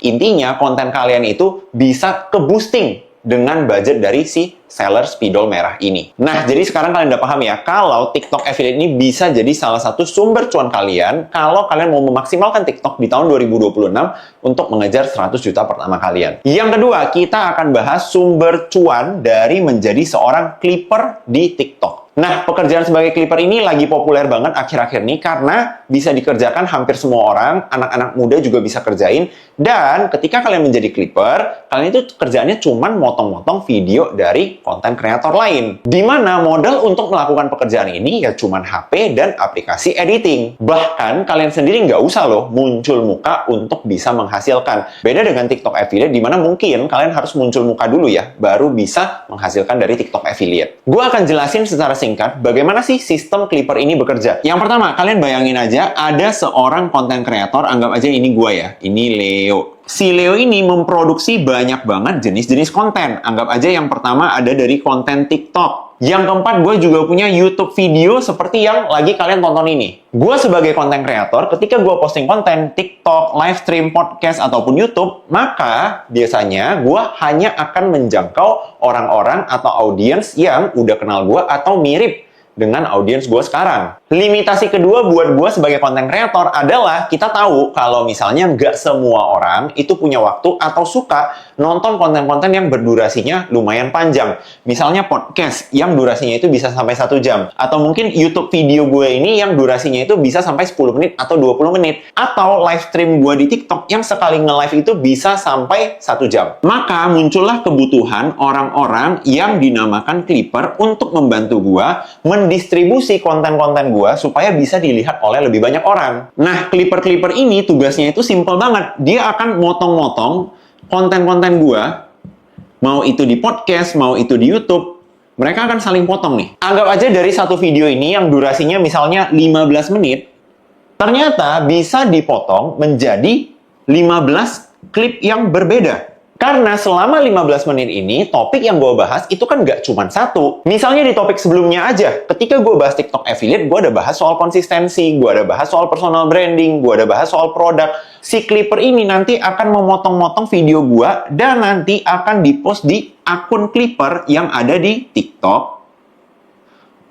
Intinya konten kalian itu bisa ke-boosting dengan budget dari si seller spidol merah ini. Nah, jadi sekarang kalian udah paham ya, kalau TikTok affiliate ini bisa jadi salah satu sumber cuan kalian kalau kalian mau memaksimalkan TikTok di tahun 2026 untuk mengejar 100 juta pertama kalian. Yang kedua, kita akan bahas sumber cuan dari menjadi seorang clipper di TikTok. Nah, pekerjaan sebagai clipper ini lagi populer banget akhir-akhir ini karena bisa dikerjakan hampir semua orang, anak-anak muda juga bisa kerjain, dan ketika kalian menjadi clipper, kalian itu kerjaannya cuman motong-motong video dari konten kreator lain. Dimana modal untuk melakukan pekerjaan ini ya cuman HP dan aplikasi editing. Bahkan kalian sendiri nggak usah loh muncul muka untuk bisa menghasilkan. Beda dengan TikTok affiliate, dimana mungkin kalian harus muncul muka dulu ya, baru bisa menghasilkan dari TikTok affiliate. Gue akan jelasin secara singkat bagaimana sih sistem clipper ini bekerja. Yang pertama, kalian bayangin aja ada seorang konten kreator, anggap aja ini gue ya, ini Leo. Si Leo ini memproduksi banyak banget jenis-jenis konten. Anggap aja yang pertama ada dari konten TikTok. Yang keempat, gue juga punya YouTube video seperti yang lagi kalian tonton ini. Gue sebagai konten kreator, ketika gue posting konten TikTok, live stream, podcast, ataupun YouTube, maka biasanya gue hanya akan menjangkau orang-orang atau audiens yang udah kenal gue atau mirip dengan audiens gue sekarang. Limitasi kedua buat gue sebagai konten kreator adalah kita tahu kalau misalnya nggak semua orang itu punya waktu atau suka nonton konten-konten yang berdurasinya lumayan panjang. Misalnya podcast yang durasinya itu bisa sampai 1 jam. Atau mungkin YouTube video gue ini yang durasinya itu bisa sampai 10 menit atau 20 menit. Atau live stream gue di TikTok yang sekali nge-live itu bisa sampai 1 jam. Maka muncullah kebutuhan orang-orang yang dinamakan clipper untuk membantu gue mendistribusi konten-konten gue supaya bisa dilihat oleh lebih banyak orang. Nah, clipper-clipper ini tugasnya itu simple banget. Dia akan motong-motong konten-konten gue, mau itu di podcast, mau itu di YouTube, mereka akan saling potong nih. Anggap aja dari satu video ini yang durasinya misalnya 15 menit, ternyata bisa dipotong menjadi 15 klip yang berbeda. Karena selama 15 menit ini, topik yang gue bahas itu kan nggak cuma satu. Misalnya di topik sebelumnya aja, ketika gue bahas TikTok affiliate, gue ada bahas soal konsistensi, gue ada bahas soal personal branding, gue ada bahas soal produk. Si clipper ini nanti akan memotong-motong video gue, dan nanti akan dipost di akun clipper yang ada di TikTok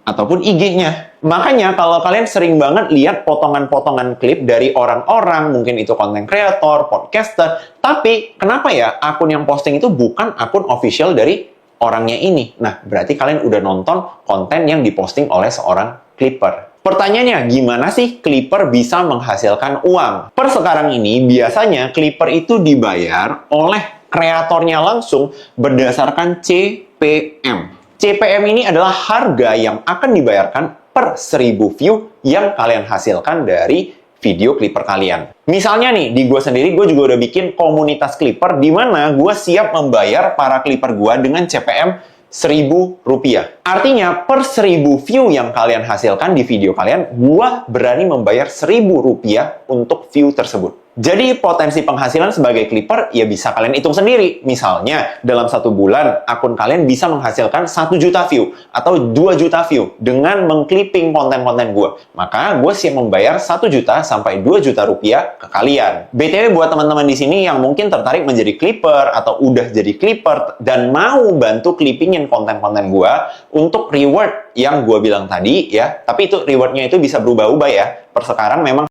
ataupun IG-nya. Makanya kalau kalian sering banget lihat potongan-potongan klip dari orang-orang, mungkin itu konten kreator, podcaster, tapi kenapa ya akun yang posting itu bukan akun official dari orangnya ini? Nah, berarti kalian udah nonton konten yang diposting oleh seorang clipper. Pertanyaannya, gimana sih clipper bisa menghasilkan uang? Per sekarang ini, biasanya clipper itu dibayar oleh kreatornya langsung berdasarkan CPM. CPM ini adalah harga yang akan dibayarkan per 1000 view yang kalian hasilkan dari video clipper kalian. Misalnya nih, di gue sendiri, gue juga udah bikin komunitas clipper di mana gue siap membayar para clipper gue dengan CPM Rp1.000. Artinya, per 1000 view yang kalian hasilkan di video kalian, gue berani membayar Rp1.000 untuk view tersebut. Jadi potensi penghasilan sebagai clipper ya bisa kalian hitung sendiri. Misalnya dalam 1 bulan akun kalian bisa menghasilkan 1 juta view atau 2 juta view dengan mengclipping konten-konten gue. Maka gue siap membayar 1 juta sampai 2 juta rupiah ke kalian. BTW buat teman-teman di sini yang mungkin tertarik menjadi clipper atau udah jadi clipper dan mau bantu clippingin konten-konten gue untuk reward yang gue bilang tadi ya. Tapi itu rewardnya itu bisa berubah-ubah ya. Per sekarang memang